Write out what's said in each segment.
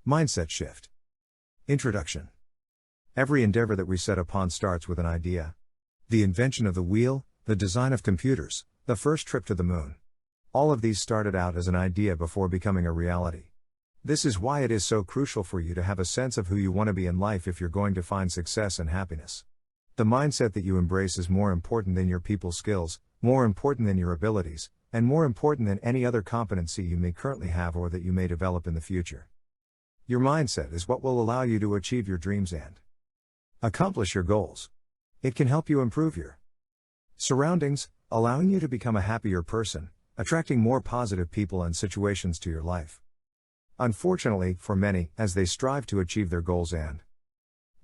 Mindset shift. Introduction. Every endeavor that we set upon starts with an idea. The invention of the wheel, the design of computers, the first trip to the moon. All of these started out as an idea before becoming a reality. This is why it is so crucial for you to have a sense of who you want to be in life if you're going to find success and happiness. The mindset that you embrace is more important than your people skills, more important than your abilities, and more important than any other competency you may currently have or that you may develop in the future. Your mindset is what will allow you to achieve your dreams and accomplish your goals. It can help you improve your surroundings, allowing you to become a happier person, attracting more positive people and situations to your life. Unfortunately, for many, as they strive to achieve their goals and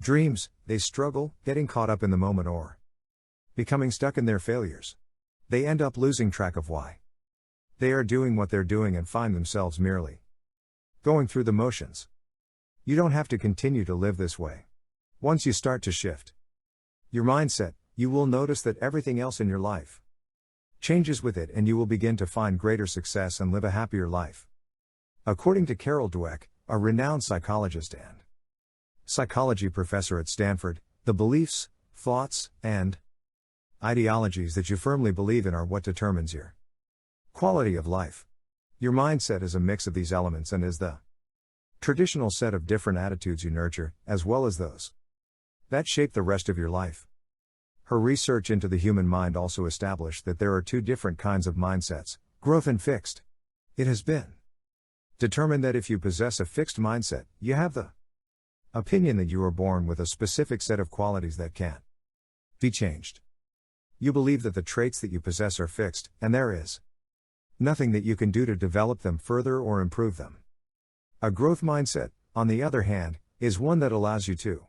dreams, they struggle, getting caught up in the moment or becoming stuck in their failures. They end up losing track of why they are doing what they're doing and find themselves merely going through the motions. You don't have to continue to live this way. Once you start to shift your mindset, you will notice that everything else in your life changes with it, and you will begin to find greater success and live a happier life. According to Carol Dweck, a renowned psychologist and psychology professor at Stanford, the beliefs, thoughts, and ideologies that you firmly believe in are what determines your quality of life. Your mindset is a mix of these elements and is the traditional set of different attitudes you nurture, as well as those that shape the rest of your life. Her research into the human mind also established that there are two different kinds of mindsets, growth and fixed. It has been determined that if you possess a fixed mindset, you have the opinion that you are born with a specific set of qualities that can't be changed. You believe that the traits that you possess are fixed, and there is nothing that you can do to develop them further or improve them. A growth mindset, on the other hand, is one that allows you to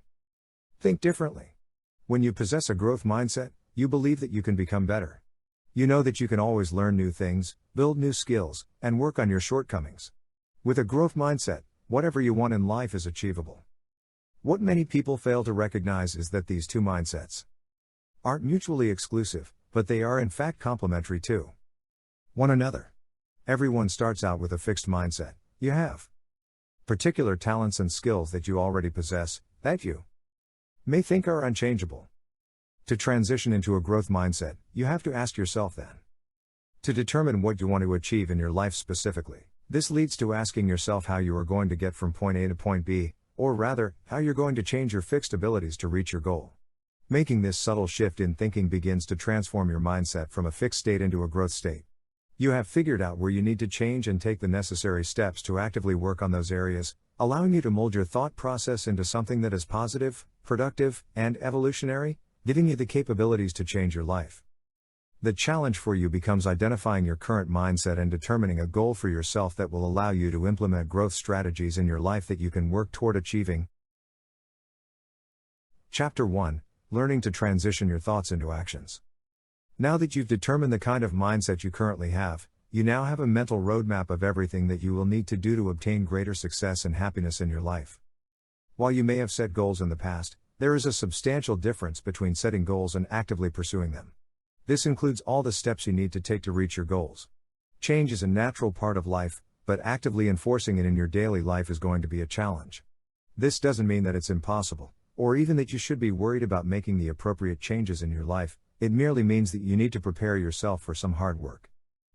think differently. When you possess a growth mindset, you believe that you can become better. You know that you can always learn new things, build new skills, and work on your shortcomings. With a growth mindset, whatever you want in life is achievable. What many people fail to recognize is that these two mindsets aren't mutually exclusive, but they are in fact complementary to one another. Everyone starts out with a fixed mindset. You have particular talents and skills that you already possess, that you may think are unchangeable. To transition into a growth mindset, you have to ask yourself then to determine what you want to achieve in your life specifically. This leads to asking yourself how you are going to get from point A to point B, or rather, how you're going to change your fixed abilities to reach your goal. Making this subtle shift in thinking begins to transform your mindset from a fixed state into a growth state. You have figured out where you need to change and take the necessary steps to actively work on those areas, allowing you to mold your thought process into something that is positive, productive, and evolutionary, giving you the capabilities to change your life. The challenge for you becomes identifying your current mindset and determining a goal for yourself that will allow you to implement growth strategies in your life that you can work toward achieving. Chapter 1: Learning to transition your thoughts into actions. Now that you've determined the kind of mindset you currently have, you now have a mental roadmap of everything that you will need to do to obtain greater success and happiness in your life. While you may have set goals in the past, there is a substantial difference between setting goals and actively pursuing them. This includes all the steps you need to take to reach your goals. Change is a natural part of life, but actively enforcing it in your daily life is going to be a challenge. This doesn't mean that it's impossible, or even that you should be worried about making the appropriate changes in your life. It merely means that you need to prepare yourself for some hard work.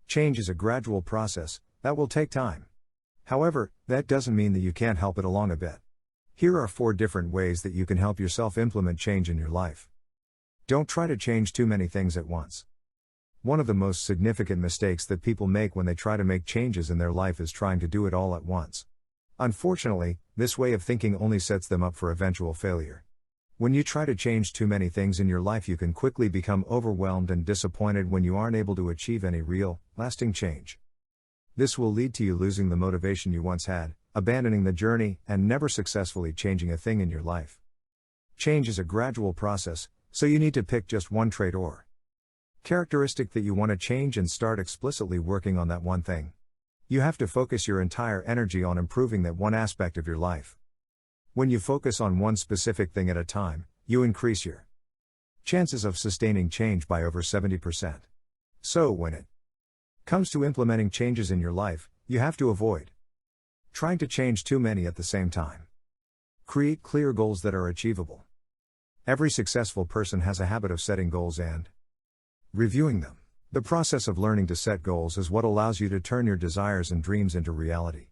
Change is a gradual process that will take time. However, that doesn't mean that you can't help it along a bit. Here are 4 different ways that you can help yourself implement change in your life. Don't try to change too many things at once. One of the most significant mistakes that people make when they try to make changes in their life is trying to do it all at once. Unfortunately, this way of thinking only sets them up for eventual failure. When you try to change too many things in your life, you can quickly become overwhelmed and disappointed when you aren't able to achieve any real, lasting change. This will lead to you losing the motivation you once had, abandoning the journey, and never successfully changing a thing in your life. Change is a gradual process, so you need to pick just one trait or characteristic that you want to change and start explicitly working on that one thing. You have to focus your entire energy on improving that one aspect of your life. When you focus on one specific thing at a time, you increase your chances of sustaining change by over 70%. So when it comes to implementing changes in your life, you have to avoid Trying to change too many at the same time. Create clear goals that are achievable. Every successful person has a habit of setting goals and reviewing them. The process of learning to set goals is what allows you to turn your desires and dreams into reality.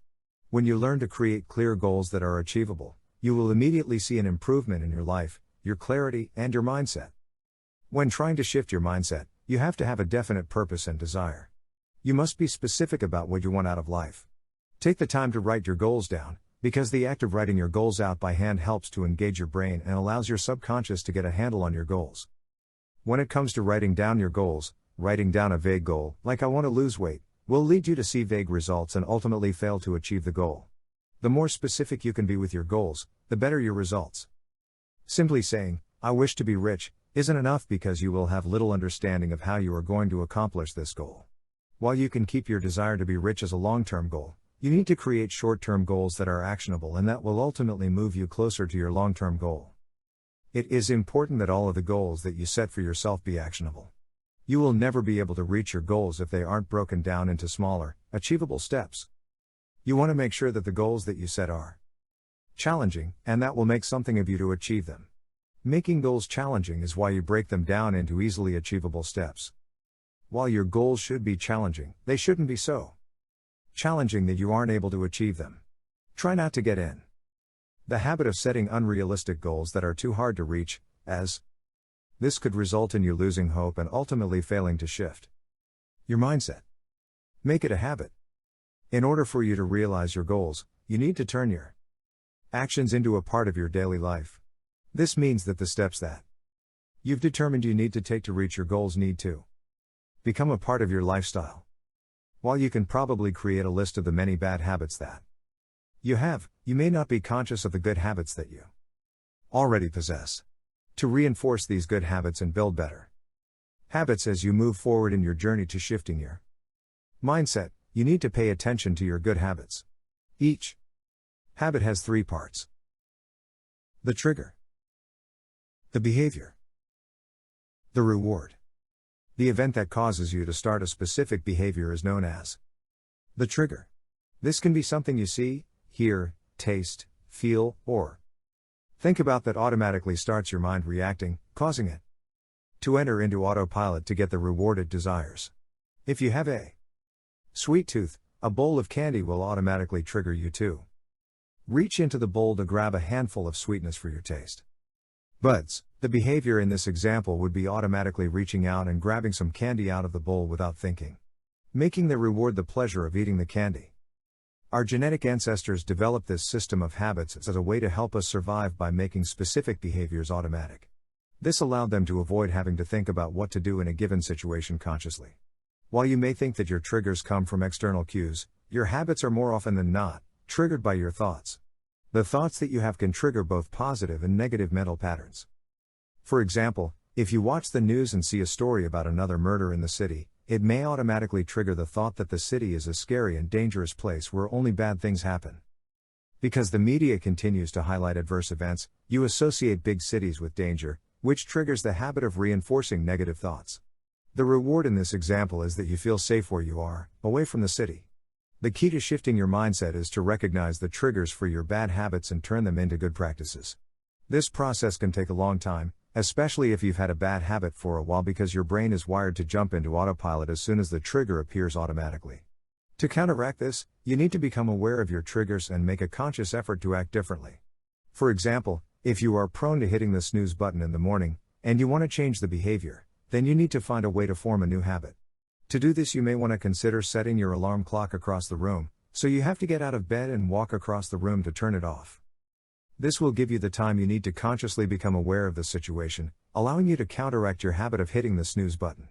When you learn to create clear goals that are achievable, you will immediately see an improvement in your life, your clarity, and your mindset. When trying to shift your mindset, you have to have a definite purpose and desire. You must be specific about what you want out of life. Take the time to write your goals down, because the act of writing your goals out by hand helps to engage your brain and allows your subconscious to get a handle on your goals. When it comes to writing down your goals, writing down a vague goal, like "I want to lose weight," will lead you to see vague results and ultimately fail to achieve the goal. The more specific you can be with your goals, the better your results. Simply saying, "I wish to be rich," isn't enough because you will have little understanding of how you are going to accomplish this goal. While you can keep your desire to be rich as a long-term goal, you need to create short-term goals that are actionable and that will ultimately move you closer to your long-term goal. It is important that all of the goals that you set for yourself be actionable. You will never be able to reach your goals if they aren't broken down into smaller, achievable steps. You want to make sure that the goals that you set are challenging, and that will make something of you to achieve them. Making goals challenging is why you break them down into easily achievable steps. While your goals should be challenging, they shouldn't be so challenging that you aren't able to achieve them. Try not to get in the habit of setting unrealistic goals that are too hard to reach, as this could result in you losing hope and ultimately failing to shift your mindset. Make it a habit. In order for you to realize your goals, you need to turn your actions into a part of your daily life. This means that the steps that you've determined you need to take to reach your goals need to become a part of your lifestyle. While you can probably create a list of the many bad habits that you have, you may not be conscious of the good habits that you already possess. To reinforce these good habits and build better habits as you move forward in your journey to shifting your mindset, you need to pay attention to your good habits. Each habit has 3 parts: the trigger, the behavior, the reward. The event that causes you to start a specific behavior is known as the trigger. This can be something you see, hear, taste, feel, or think about that automatically starts your mind reacting, causing it to enter into autopilot to get the reward it desires. If you have a sweet tooth, a bowl of candy will automatically trigger you to reach into the bowl to grab a handful of sweetness for your taste buds. The behavior in this example would be automatically reaching out and grabbing some candy out of the bowl without thinking, making the reward the pleasure of eating the candy. Our genetic ancestors developed this system of habits as a way to help us survive by making specific behaviors automatic. This allowed them to avoid having to think about what to do in a given situation consciously. While you may think that your triggers come from external cues, your habits are more often than not triggered by your thoughts. The thoughts that you have can trigger both positive and negative mental patterns. For example, if you watch the news and see a story about another murder in the city, it may automatically trigger the thought that the city is a scary and dangerous place where only bad things happen. Because the media continues to highlight adverse events, you associate big cities with danger, which triggers the habit of reinforcing negative thoughts. The reward in this example is that you feel safe where you are, away from the city. The key to shifting your mindset is to recognize the triggers for your bad habits and turn them into good practices. This process can take a long time, especially if you've had a bad habit for a while, because your brain is wired to jump into autopilot as soon as the trigger appears automatically. To counteract this, you need to become aware of your triggers and make a conscious effort to act differently. For example, if you are prone to hitting the snooze button in the morning, and you want to change the behavior, then you need to find a way to form a new habit. To do this, you may want to consider setting your alarm clock across the room, so you have to get out of bed and walk across the room to turn it off. This will give you the time you need to consciously become aware of the situation, allowing you to counteract your habit of hitting the snooze button.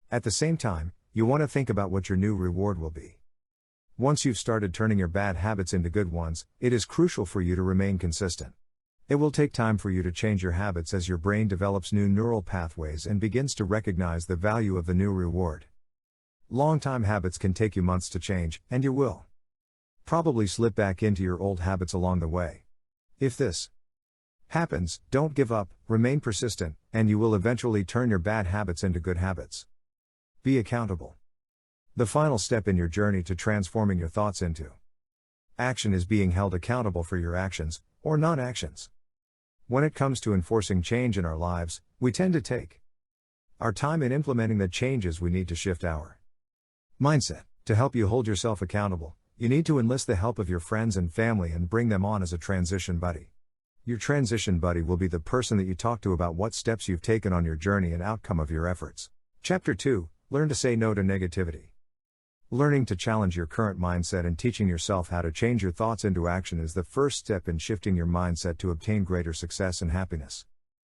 At the same time, you want to think about what your new reward will be. Once you've started turning your bad habits into good ones, it is crucial for you to remain consistent. It will take time for you to change your habits as your brain develops new neural pathways and begins to recognize the value of the new reward. Long-time habits can take you months to change, and you will probably slip back into your old habits along the way. If this happens, don't give up, remain persistent, and you will eventually turn your bad habits into good habits. Be accountable. The final step in your journey to transforming your thoughts into Action is being held accountable for your actions, or non-actions. When it comes to enforcing change in our lives, we tend to take our time in implementing the changes we need to shift our mindset. To help you hold yourself accountable, you need to enlist the help of your friends and family and bring them on as a transition buddy. Your transition buddy will be the person that you talk to about what steps you've taken on your journey and outcome of your efforts. Chapter 2: Learn to say no to negativity. Learning to challenge your current mindset and teaching yourself how to change your thoughts into action is the first step in shifting your mindset to obtain greater success and happiness.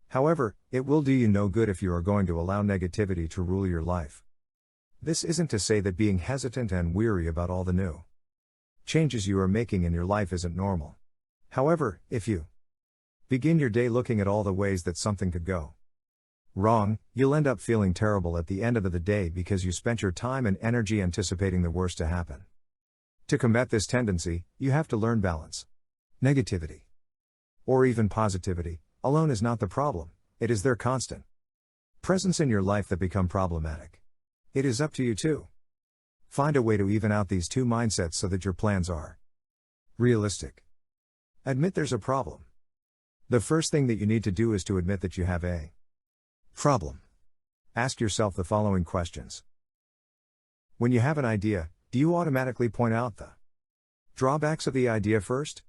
However, it will do you no good if you are going to allow negativity to rule your life. This isn't to say that being hesitant and weary about all the new changes you are making in your life isn't normal. However, if you begin your day looking at all the ways that something could go wrong, you'll end up feeling terrible at the end of the day because you spent your time and energy anticipating the worst to happen. To combat this tendency, you have to learn balance. Negativity, or even positivity, alone is not the problem, it is their constant presence in your life that become problematic. It is up to you to find a way to even out these two mindsets so that your plans are realistic. Admit there's a problem. The first thing that you need to do is to admit that you have a problem. Ask yourself the following questions. When you have an idea, do you automatically point out the drawbacks of the idea first?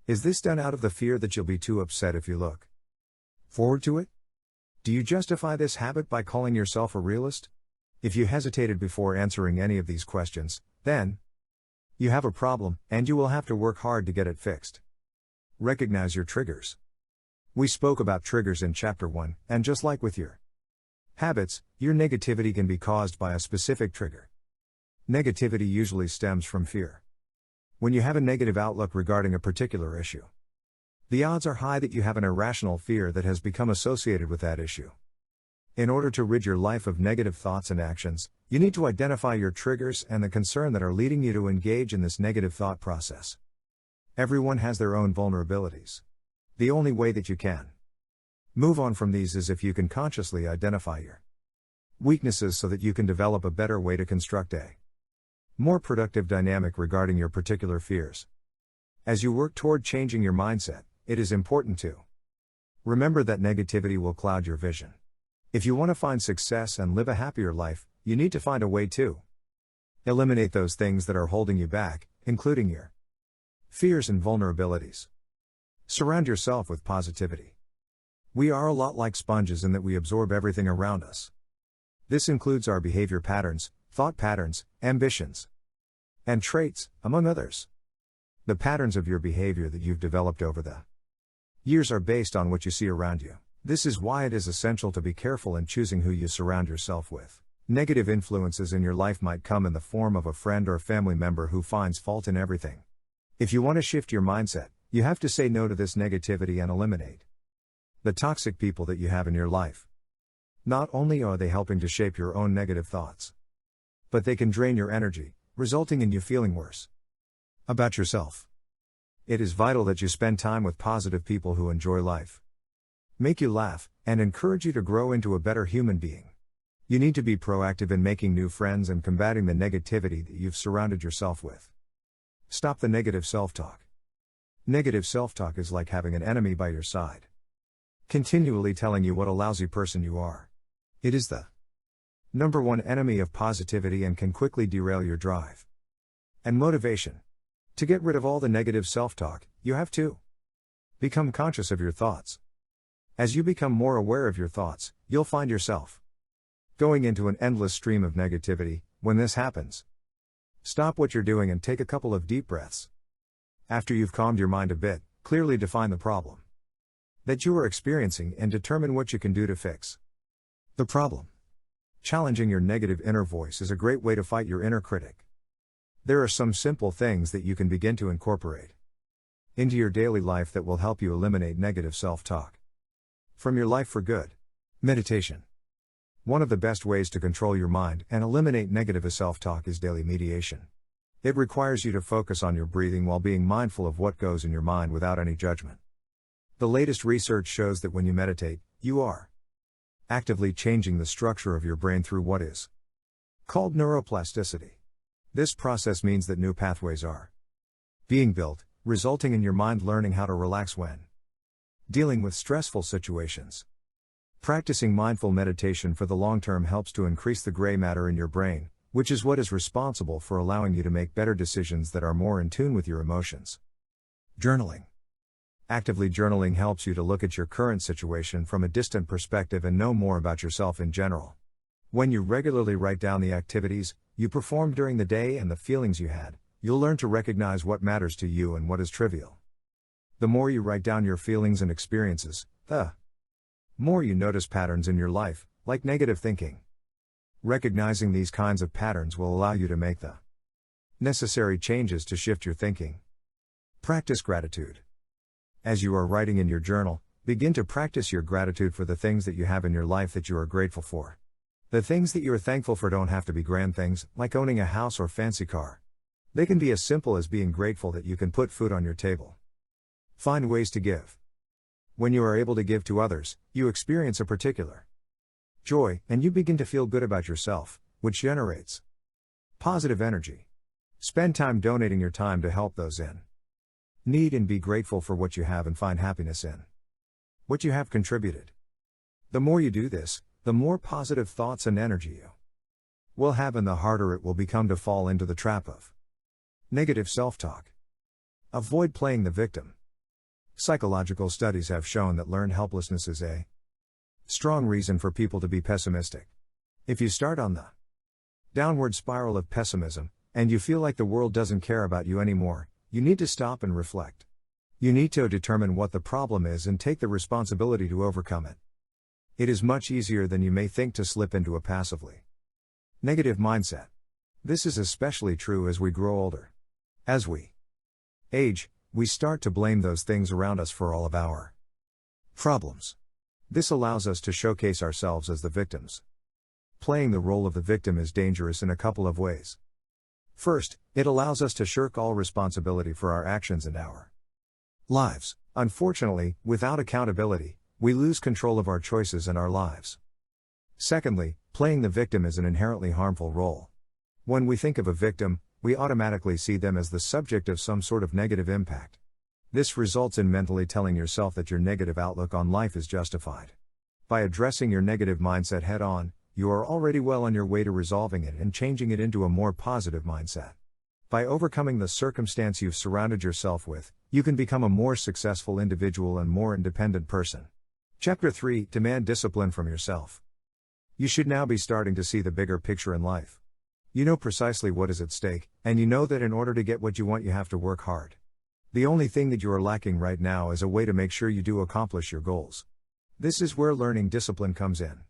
Is this done out of the fear that you'll be too upset if you look forward to it? Do you justify this habit by calling yourself a realist? If you hesitated before answering any of these questions, then you have a problem, and you will have to work hard to get it fixed. Recognize your triggers. We spoke about triggers in Chapter 1, and just like with your habits, your negativity can be caused by a specific trigger. Negativity usually stems from fear. When you have a negative outlook regarding a particular issue, the odds are high that you have an irrational fear that has become associated with that issue. In order to rid your life of negative thoughts and actions, you need to identify your triggers and the concern that are leading you to engage in this negative thought process. Everyone has their own vulnerabilities. The only way that you can move on from these is if you can consciously identify your weaknesses so that you can develop a better way to construct a more productive dynamic regarding your particular fears. As you work toward changing your mindset, it is important to remember that negativity will cloud your vision. If you want to find success and live a happier life, you need to find a way to eliminate those things that are holding you back, including your fears and vulnerabilities. Surround yourself with positivity. We are a lot like sponges in that we absorb everything around us. This includes our behavior patterns, thought patterns, ambitions, and traits, among others. The patterns of your behavior that you've developed over the years are based on what you see around you. This is why it is essential to be careful in choosing who you surround yourself with. Negative influences in your life might come in the form of a friend or family member who finds fault in everything. If you want to shift your mindset, you have to say no to this negativity and eliminate the toxic people that you have in your life. Not only are they helping to shape your own negative thoughts, but they can drain your energy, resulting in you feeling worse about yourself. It is vital that you spend time with positive people who enjoy life, make you laugh, and encourage you to grow into a better human being. You need to be proactive in making new friends and combating the negativity that you've surrounded yourself with. Stop the negative self-talk. Negative self-talk is like having an enemy by your side, continually telling you what a lousy person you are. It is the number one enemy of positivity and can quickly derail your drive and motivation. To get rid of all the negative self-talk, you have to become conscious of your thoughts. As you become more aware of your thoughts, you'll find yourself going into an endless stream of negativity. When this happens, stop what you're doing and take a couple of deep breaths. After you've calmed your mind a bit, clearly define the problem that you are experiencing and determine what you can do to fix the problem. Challenging your negative inner voice is a great way to fight your inner critic. There are some simple things that you can begin to incorporate into your daily life that will help you eliminate negative self-talk from your life for good. Meditation. One of the best ways to control your mind and eliminate negative self-talk is daily meditation. It requires you to focus on your breathing while being mindful of what goes in your mind without any judgment. The latest research shows that when you meditate, you are actively changing the structure of your brain through what is called neuroplasticity. This process means that new pathways are being built, resulting in your mind learning how to relax when dealing with stressful situations. Practicing mindful meditation for the long term helps to increase the gray matter in your brain, which is what is responsible for allowing you to make better decisions that are more in tune with your emotions. Journaling. Actively journaling helps you to look at your current situation from a distant perspective and know more about yourself in general. When you regularly write down the activities you performed during the day and the feelings you had, you'll learn to recognize what matters to you and what is trivial. The more you write down your feelings and experiences, the more you notice patterns in your life, like negative thinking. Recognizing these kinds of patterns will allow you to make the necessary changes to shift your thinking. Practice gratitude. As you are writing in your journal, begin to practice your gratitude for the things that you have in your life that you are grateful for. The things that you are thankful for don't have to be grand things, like owning a house or fancy car. They can be as simple as being grateful that you can put food on your table. Find ways to give. When you are able to give to others, you experience a particular joy, and you begin to feel good about yourself, which generates positive energy. Spend time donating your time to help those in need and be grateful for what you have and find happiness in what you have contributed. The more you do this, the more positive thoughts and energy you will have, and the harder it will become to fall into the trap of negative self-talk. Avoid playing the victim. Psychological studies have shown that learned helplessness is a strong reason for people to be pessimistic. If you start on the downward spiral of pessimism, and you feel like the world doesn't care about you anymore, you need to stop and reflect. You need to determine what the problem is and take the responsibility to overcome it. It is much easier than you may think to slip into a passively negative mindset. This is especially true as we grow older. As we age, we start to blame those things around us for all of our problems. This allows us to showcase ourselves as the victims. Playing the role of the victim is dangerous in a couple of ways. First, it allows us to shirk all responsibility for our actions and our lives. Unfortunately, without accountability, we lose control of our choices and our lives. Secondly, playing the victim is an inherently harmful role. When we think of a victim, we automatically see them as the subject of some sort of negative impact. This results in mentally telling yourself that your negative outlook on life is justified. By addressing your negative mindset head on, you are already well on your way to resolving it and changing it into a more positive mindset. By overcoming the circumstance you've surrounded yourself with, you can become a more successful individual and more independent person. Chapter 3: Demand discipline from yourself. You should now be starting to see the bigger picture in life. You know precisely what is at stake, and you know that in order to get what you want you have to work hard. The only thing that you are lacking right now is a way to make sure you do accomplish your goals. This is where learning discipline comes in.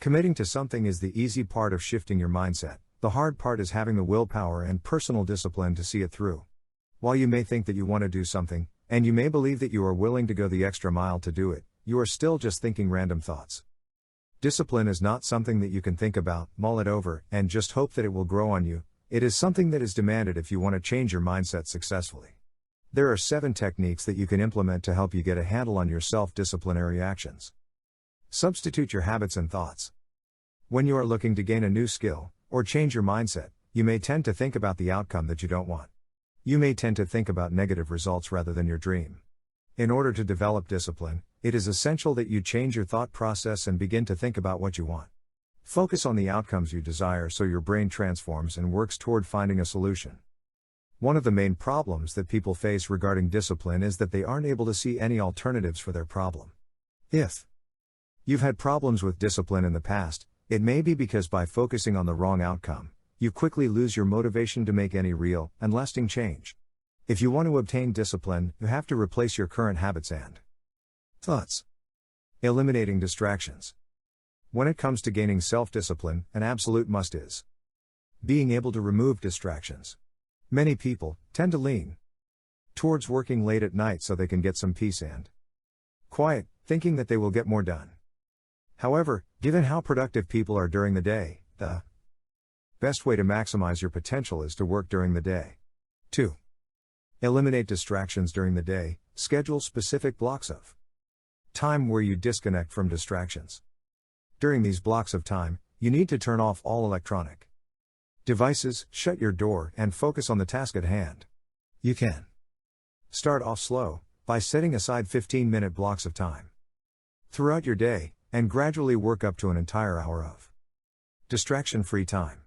Committing to something is the easy part of shifting your mindset. The hard part is having the willpower and personal discipline to see it through. While you may think that you want to do something, and you may believe that you are willing to go the extra mile to do it, you are still just thinking random thoughts. Discipline is not something that you can think about, mull it over, and just hope that it will grow on you. It is something that is demanded if you want to change your mindset successfully. There are 7 techniques that you can implement to help you get a handle on your self-disciplinary actions. Substitute your habits and thoughts. When you are looking to gain a new skill, or change your mindset, you may tend to think about the outcome that you don't want. You may tend to think about negative results rather than your dream. In order to develop discipline, it is essential that you change your thought process and begin to think about what you want. Focus on the outcomes you desire so your brain transforms and works toward finding a solution. One of the main problems that people face regarding discipline is that they aren't able to see any alternatives for their problem. If you've had problems with discipline in the past, it may be because by focusing on the wrong outcome, you quickly lose your motivation to make any real and lasting change. If you want to obtain discipline, you have to replace your current habits and thoughts. Eliminating distractions. When it comes to gaining self-discipline, an absolute must is being able to remove distractions. Many people tend to lean towards working late at night so they can get some peace and quiet, thinking that they will get more done. However, given how productive people are during the day, the best way to maximize your potential is to work during the day. 2. Eliminate distractions during the day. Schedule specific blocks of time where you disconnect from distractions. During these blocks of time, you need to turn off all electronic devices, shut your door, and focus on the task at hand. You can Start off slow, by setting aside 15-minute blocks of time throughout your day, and gradually work up to an entire hour of distraction-free time.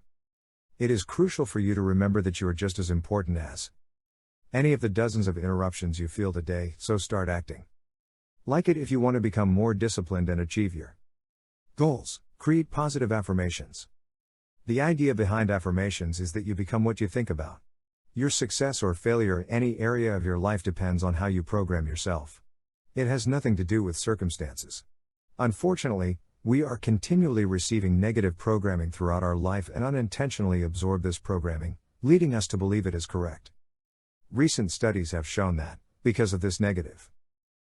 It is crucial for you to remember that you are just as important as any of the dozens of interruptions you feel today, so start acting like it if you want to become more disciplined and achieve your goals. Create positive affirmations. The idea behind affirmations is that you become what you think about. Your success or failure in any area of your life depends on how you program yourself. It has nothing to do with circumstances. Unfortunately, we are continually receiving negative programming throughout our life and unintentionally absorb this programming, leading us to believe it is correct. Recent studies have shown that, because of this negative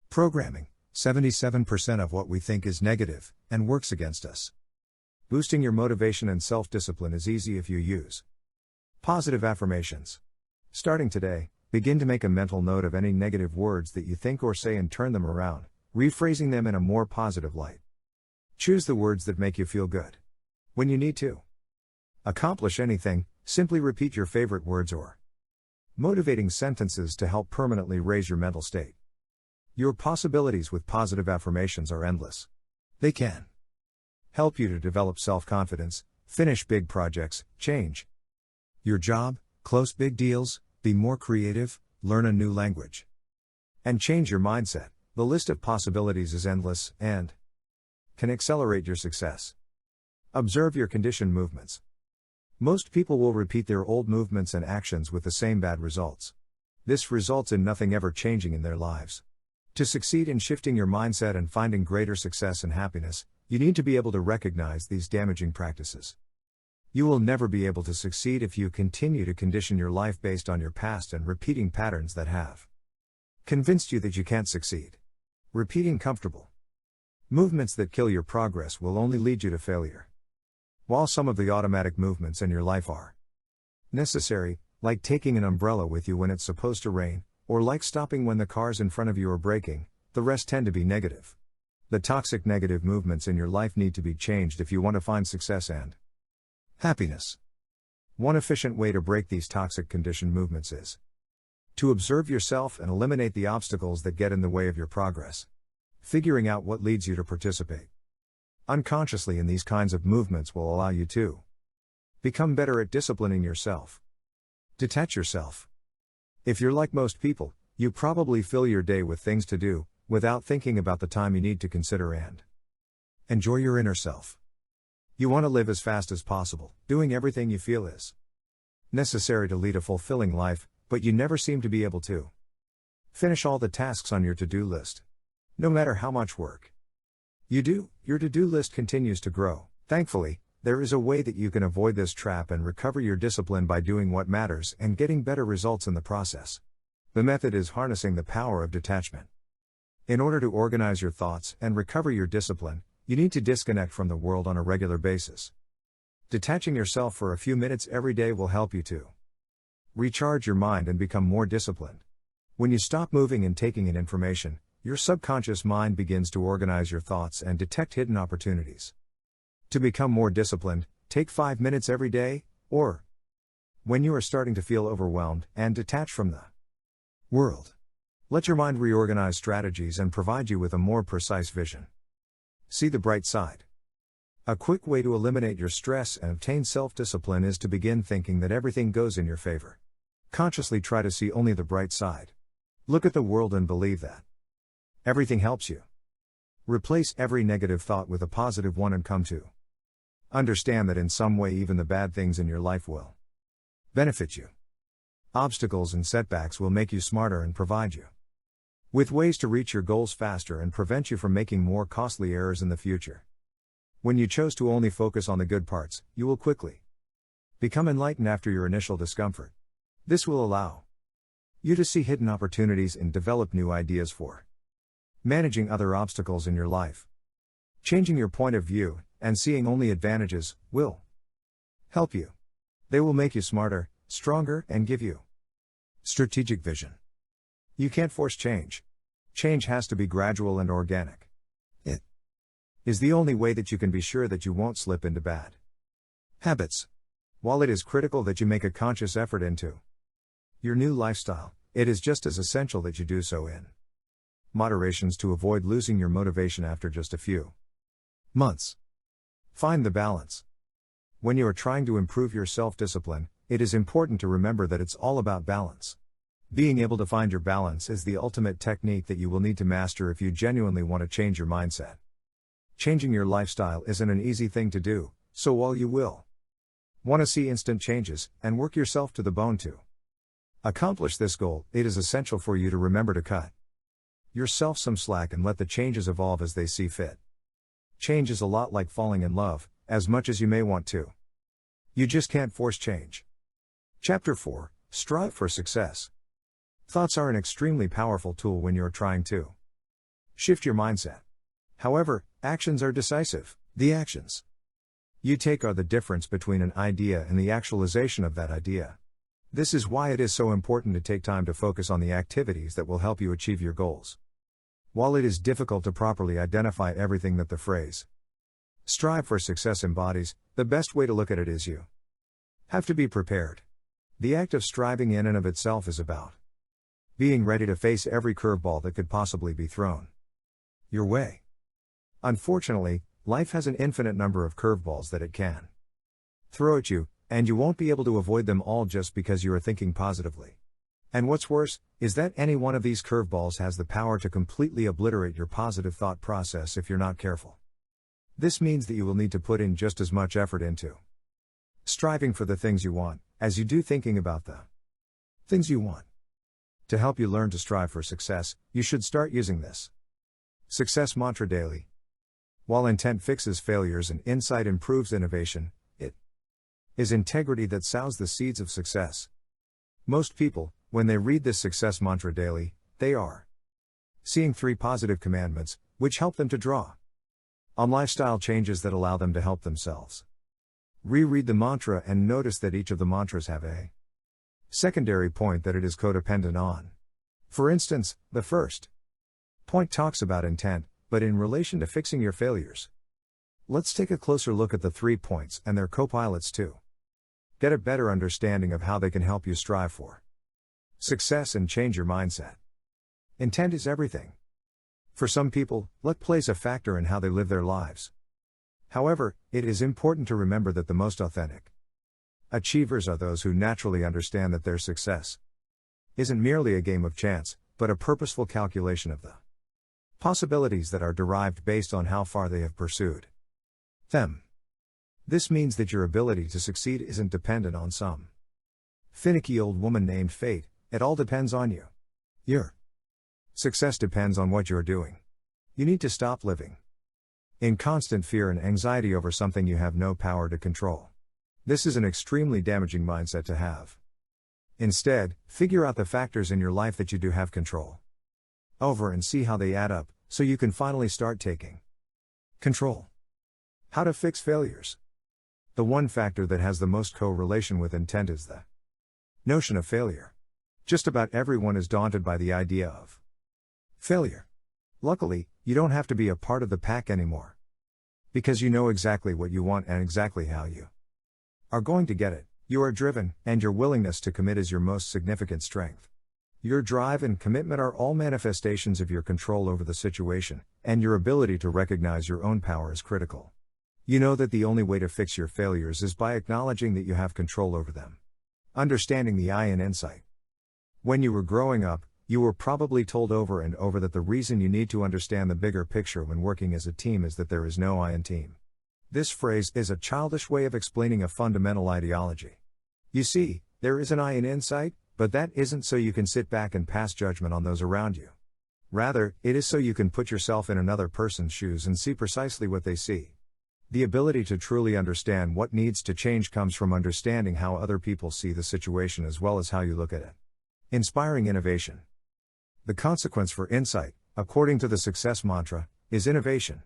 programming, 77% of what we think is negative, and works against us. Boosting your motivation and self-discipline is easy if you use positive affirmations. Starting today, begin to make a mental note of any negative words that you think or say and turn them around, rephrasing them in a more positive light. Choose the words that make you feel good. When you need to accomplish anything, simply repeat your favorite words or motivating sentences to help permanently raise your mental state. Your possibilities with positive affirmations are endless. They can help you to develop self-confidence, finish big projects, change your job, close big deals, be more creative, learn a new language, and change your mindset. The list of possibilities is endless and can accelerate your success. Observe your conditioned movements. Most people will repeat their old movements and actions with the same bad results. This results in nothing ever changing in their lives. To succeed in shifting your mindset and finding greater success and happiness, you need to be able to recognize these damaging practices. You will never be able to succeed if you continue to condition your life based on your past and repeating patterns that have convinced you that you can't succeed. Repeating comfortable movements that kill your progress will only lead you to failure. While some of the automatic movements in your life are necessary, like taking an umbrella with you when it's supposed to rain, or like stopping when the cars in front of you are braking, the rest tend to be negative. The toxic negative movements in your life need to be changed if you want to find success and happiness. One efficient way to break these toxic conditioned movements is to observe yourself and eliminate the obstacles that get in the way of your progress. Figuring out what leads you to participate unconsciously in these kinds of movements will allow you to become better at disciplining yourself. Detach yourself. If you're like most people, you probably fill your day with things to do, without thinking about the time you need to consider and enjoy your inner self. You want to live as fast as possible, doing everything you feel is necessary to lead a fulfilling life, but you never seem to be able to finish all the tasks on your to-do list. No matter how much work you do, your to-do list continues to grow. Thankfully, there is a way that you can avoid this trap and recover your discipline by doing what matters and getting better results in the process. The method is harnessing the power of detachment. In order to organize your thoughts and recover your discipline, you need to disconnect from the world on a regular basis. Detaching yourself for a few minutes every day will help you to recharge your mind and become more disciplined. When you stop moving and taking in information, your subconscious mind begins to organize your thoughts and detect hidden opportunities. To become more disciplined, take 5 minutes every day, or when you are starting to feel overwhelmed, and detach from the world. Let your mind reorganize strategies and provide you with a more precise vision. See the bright side. A quick way to eliminate your stress and obtain self-discipline is to begin thinking that everything goes in your favor. Consciously try to see only the bright side. Look at the world and believe that everything helps you. Replace every negative thought with a positive one and come to understand that in some way even the bad things in your life will benefit you. Obstacles and setbacks will make you smarter and provide you with ways to reach your goals faster and prevent you from making more costly errors in the future. When you chose to only focus on the good parts, you will quickly become enlightened after your initial discomfort. This will allow you to see hidden opportunities and develop new ideas for managing other obstacles in your life. Changing your point of view and seeing only advantages will help you. They will make you smarter, stronger, and give you strategic vision. You can't force change. Change has to be gradual and organic. It is the only way that you can be sure that you won't slip into bad habits. While it is critical that you make a conscious effort into your new lifestyle, it is just as essential that you do so in moderations to avoid losing your motivation after just a few months. Find the balance. When you are trying to improve your self-discipline, it is important to remember that it's all about balance. Being able to find your balance is the ultimate technique that you will need to master if you genuinely want to change your mindset. Changing your lifestyle isn't an easy thing to do, so while you will want to see instant changes, and work yourself to the bone to accomplish this goal, it is essential for you to remember to cut yourself some slack and let the changes evolve as they see fit. Change is a lot like falling in love, as much as you may want to. You just can't force change. Chapter 4, Strive for Success. Thoughts are an extremely powerful tool when you're trying to shift your mindset. However, actions are decisive. The actions you take are the difference between an idea and the actualization of that idea. This is why it is so important to take time to focus on the activities that will help you achieve your goals. While it is difficult to properly identify everything that the phrase "strive for success" embodies, the best way to look at it is you have to be prepared. The act of striving in and of itself is about being ready to face every curveball that could possibly be thrown your way. Unfortunately, life has an infinite number of curveballs that it can throw at you, and you won't be able to avoid them all just because you are thinking positively. And what's worse, is that any one of these curveballs has the power to completely obliterate your positive thought process if you're not careful. This means that you will need to put in just as much effort into striving for the things you want, as you do thinking about the things you want. To help you learn to strive for success, you should start using this success mantra daily. While intent fixes failures and insight improves innovation, it is integrity that sows the seeds of success. Most people, when they read this success mantra daily, they are seeing 3 positive commandments, which help them to draw on lifestyle changes that allow them to help themselves. Reread the mantra and notice that each of the mantras have a secondary point that it is codependent on. For instance, the first point talks about intent, but in relation to fixing your failures. Let's take a closer look at the 3 points and their co-pilots too. Get a better understanding of how they can help you strive for success and change your mindset. Intent is everything. For some people, luck plays a factor in how they live their lives. However, it is important to remember that the most authentic achievers are those who naturally understand that their success isn't merely a game of chance, but a purposeful calculation of the possibilities that are derived based on how far they have pursued them. This means that your ability to succeed isn't dependent on some finicky old woman named fate. It all depends on you. Your success depends on what you're doing. You need to stop living in constant fear and anxiety over something you have no power to control. This is an extremely damaging mindset to have. Instead, figure out the factors in your life that you do have control over and see how they add up, so you can finally start taking control. How to fix failures. The one factor that has the most correlation with intent is the notion of failure. Just about everyone is daunted by the idea of failure. Luckily, you don't have to be a part of the pack anymore. Because you know exactly what you want and exactly how you are going to get it. You are driven, and your willingness to commit is your most significant strength. Your drive and commitment are all manifestations of your control over the situation, and your ability to recognize your own power is critical. You know that the only way to fix your failures is by acknowledging that you have control over them. Understanding the I in insight. When you were growing up, you were probably told over and over that the reason you need to understand the bigger picture when working as a team is that there is no I in team. This phrase is a childish way of explaining a fundamental ideology. You see, there is an I in insight, but that isn't so you can sit back and pass judgment on those around you. Rather, it is so you can put yourself in another person's shoes and see precisely what they see. The ability to truly understand what needs to change comes from understanding how other people see the situation as well as how you look at it. Inspiring innovation. The consequence for insight, according to the success mantra, is innovation.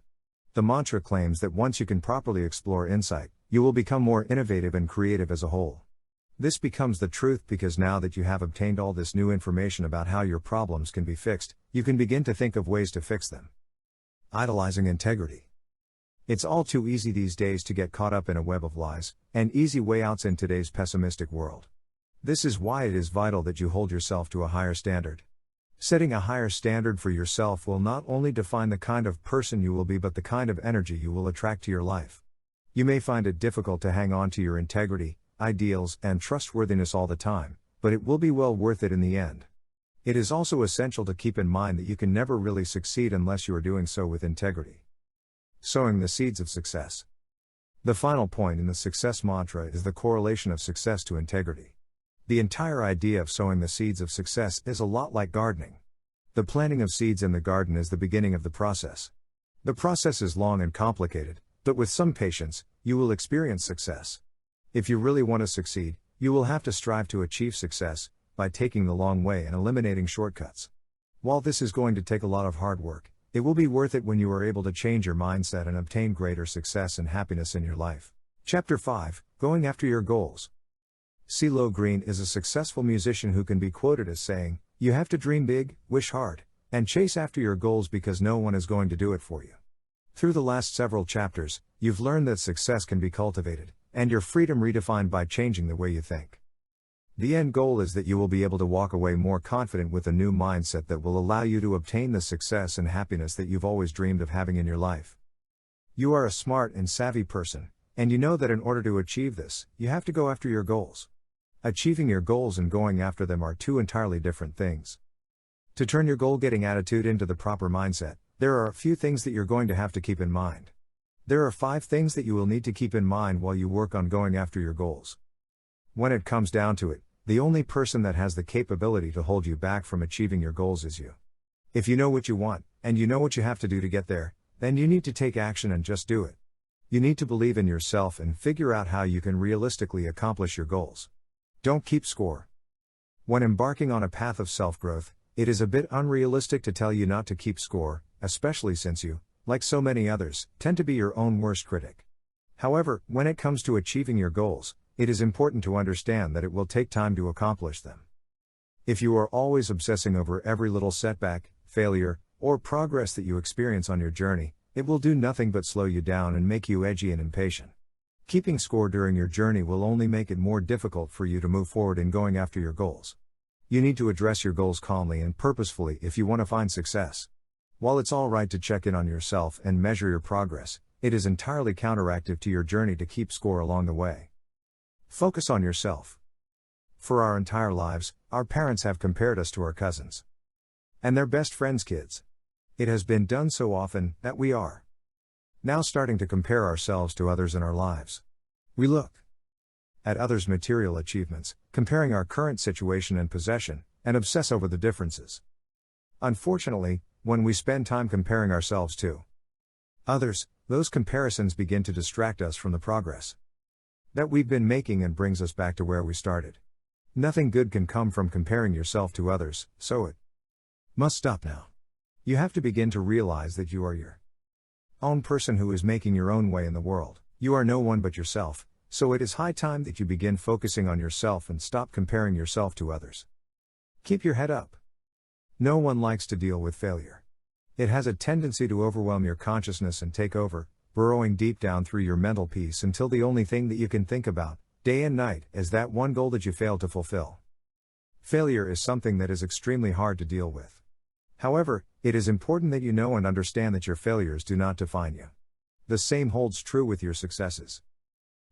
The mantra claims that once you can properly explore insight, you will become more innovative and creative as a whole. This becomes the truth because now that you have obtained all this new information about how your problems can be fixed, you can begin to think of ways to fix them. Idolizing integrity. It's all too easy these days to get caught up in a web of lies, and easy way outs in today's pessimistic world. This is why it is vital that you hold yourself to a higher standard. Setting a higher standard for yourself will not only define the kind of person you will be but the kind of energy you will attract to your life. You may find it difficult to hang on to your integrity, ideals, and trustworthiness all the time, but it will be well worth it in the end. It is also essential to keep in mind that you can never really succeed unless you are doing so with integrity. Sowing the seeds of success. The final point in the success mantra is the correlation of success to integrity. The entire idea of sowing the seeds of success is a lot like gardening. The planting of seeds in the garden is the beginning of the process. The process is long and complicated, but with some patience, you will experience success. If you really want to succeed, you will have to strive to achieve success by taking the long way and eliminating shortcuts. While this is going to take a lot of hard work, it will be worth it when you are able to change your mindset and obtain greater success and happiness in your life. Chapter 5: Going After Your Goals. CeeLo Green is a successful musician who can be quoted as saying, "You have to dream big, wish hard, and chase after your goals because no one is going to do it for you." Through the last several chapters, you've learned that success can be cultivated, and your freedom redefined by changing the way you think. The end goal is that you will be able to walk away more confident with a new mindset that will allow you to obtain the success and happiness that you've always dreamed of having in your life. You are a smart and savvy person, and you know that in order to achieve this, you have to go after your goals. Achieving your goals and going after them are two entirely different things. To turn your goal-getting attitude into the proper mindset, there are a few things that you're going to have to keep in mind. There are 5 things that you will need to keep in mind while you work on going after your goals. When it comes down to it, the only person that has the capability to hold you back from achieving your goals is you. If you know what you want, and you know what you have to do to get there, then you need to take action and just do it. You need to believe in yourself and figure out how you can realistically accomplish your goals. Don't keep score. When embarking on a path of self-growth, it is a bit unrealistic to tell you not to keep score, especially since you, like so many others, tend to be your own worst critic. However, when it comes to achieving your goals, it is important to understand that it will take time to accomplish them. If you are always obsessing over every little setback, failure, or progress that you experience on your journey, it will do nothing but slow you down and make you edgy and impatient. Keeping score during your journey will only make it more difficult for you to move forward in going after your goals. You need to address your goals calmly and purposefully if you want to find success. While it's all right to check in on yourself and measure your progress, it is entirely counteractive to your journey to keep score along the way. Focus on yourself. For our entire lives, our parents have compared us to our cousins and their best friends' kids. It has been done so often that we are now starting to compare ourselves to others in our lives. We look at others' material achievements, comparing our current situation and possession, and obsess over the differences. Unfortunately, when we spend time comparing ourselves to others, those comparisons begin to distract us from the progress that we've been making and brings us back to where we started. Nothing good can come from comparing yourself to others, so it must stop now. You have to begin to realize that you are your own person who is making your own way in the world. You are no one but yourself, so it is high time that you begin focusing on yourself and stop comparing yourself to others. Keep your head up. No one likes to deal with failure. It has a tendency to overwhelm your consciousness and take over, burrowing deep down through your mental peace until the only thing that you can think about, day and night, is that one goal that you failed to fulfill. Failure is something that is extremely hard to deal with. However, it is important that you know and understand that your failures do not define you. The same holds true with your successes.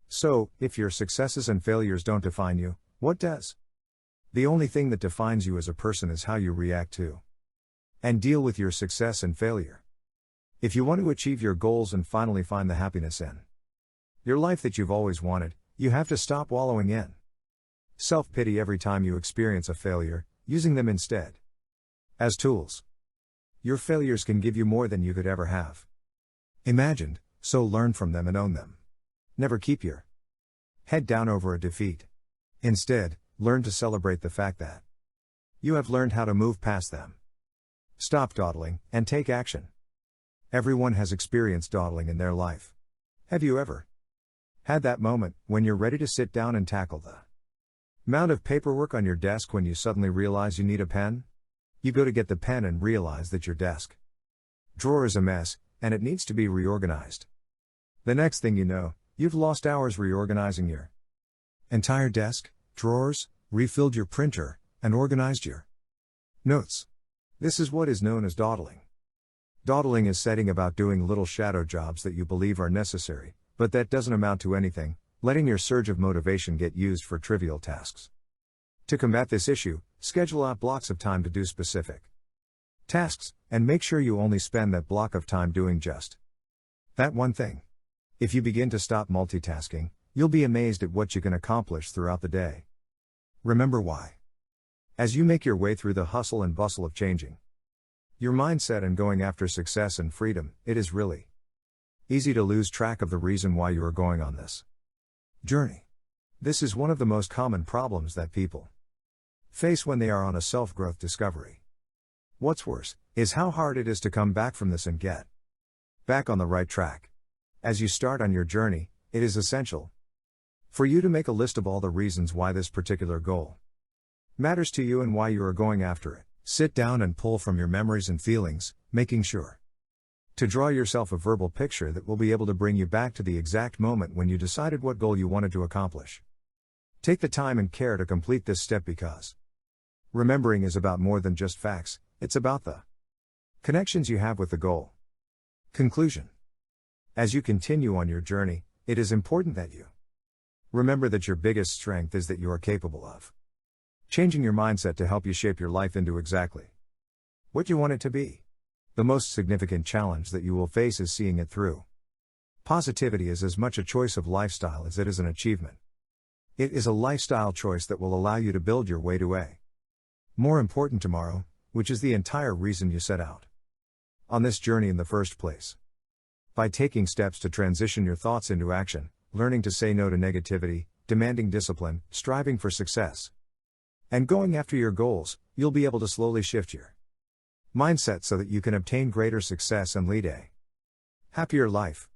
So, if your successes and failures don't define you, what does? The only thing that defines you as a person is how you react to and deal with your success and failure. If you want to achieve your goals and finally find the happiness in your life that you've always wanted, you have to stop wallowing in self-pity every time you experience a failure, using them instead as tools. Your failures can give you more than you could ever have imagined, so learn from them and own them. Never keep your head down over a defeat. Instead, learn to celebrate the fact that you have learned how to move past them. Stop dawdling, and take action. Everyone has experienced dawdling in their life. Have you ever had that moment when you're ready to sit down and tackle the mound of paperwork on your desk when you suddenly realize you need a pen? You go to get the pen and realize that your desk drawer is a mess, and it needs to be reorganized. The next thing you know, you've lost hours reorganizing your entire desk, drawers, refilled your printer, and organized your notes. This is what is known as dawdling. Dawdling is setting about doing little shadow jobs that you believe are necessary, but that doesn't amount to anything, letting your surge of motivation get used for trivial tasks. To combat this issue, schedule out blocks of time to do specific tasks, and make sure you only spend that block of time doing just that one thing. If you begin to stop multitasking, you'll be amazed at what you can accomplish throughout the day. Remember why. As you make your way through the hustle and bustle of changing your mindset and going after success and freedom, it is really easy to lose track of the reason why you are going on this journey. This is one of the most common problems that people face when they are on a self-growth discovery. What's worse, is how hard it is to come back from this and get back on the right track. As you start on your journey, it is essential for you to make a list of all the reasons why this particular goal matters to you and why you are going after it. Sit down and pull from your memories and feelings, making sure to draw yourself a verbal picture that will be able to bring you back to the exact moment when you decided what goal you wanted to accomplish. Take the time and care to complete this step because remembering is about more than just facts, it's about the connections you have with the goal. Conclusion. As you continue on your journey, it is important that you remember that your biggest strength is that you are capable of changing your mindset to help you shape your life into exactly what you want it to be. The most significant challenge that you will face is seeing it through. Positivity is as much a choice of lifestyle as it is an achievement. It is a lifestyle choice that will allow you to build your way to a more important tomorrow, which is the entire reason you set out on this journey in the first place. By taking steps to transition your thoughts into action, learning to say no to negativity, demanding discipline, striving for success, and going after your goals, you'll be able to slowly shift your mindset so that you can obtain greater success and lead a happier life.